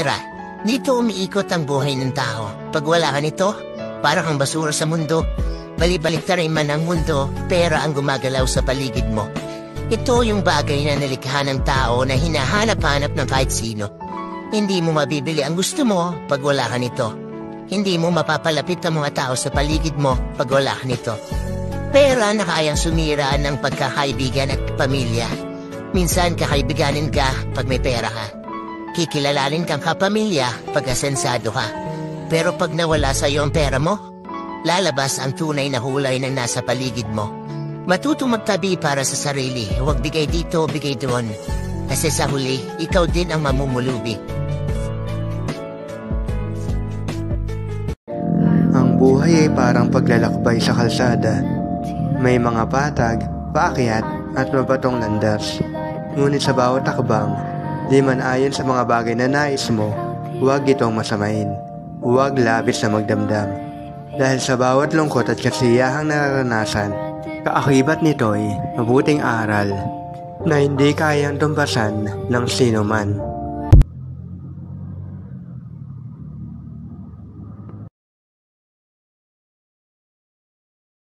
pera. Dito umiikot ang buhay ng tao. Pag wala ka nito, parang kang basura sa mundo. Bali-baliktarin man ang mundo, pera ang gumagalaw sa paligid mo. Ito yung bagay na nalikha ng tao na hinahanap-hanap ng kahit sino. Hindi mo mabibili ang gusto mo pag wala ka nito. Hindi mo mapapalapit ang mga tao sa paligid mo pag wala ka nito. Pera na kayang sumira ng pagkakaibigan at pamilya. Minsan kakaibiganin ka pag may pera ka. Kikilalanin kang kapamilya pag asensado ka. Pero pag nawala sa iyo ang pera mo, lalabas ang tunay na hulay ng nasa paligid mo. Matutong magtabi para sa sarili, huwag bigay dito, bigay doon. Kasi sa huli, ikaw din ang mamumulubi. Ang buhay ay parang paglalakbay sa kalsada. May mga patag, paakyat at mabatong landas. Ngunit sa bawat takbang, di man ayon sa mga bagay na nais mo, huwag itong masamain. Huwag labis na magdamdam. Dahil sa bawat lungkot at kasiyahang nararanasan, kaakibat nito'y mabuting aral na hindi kayang tumpasan ng sino man.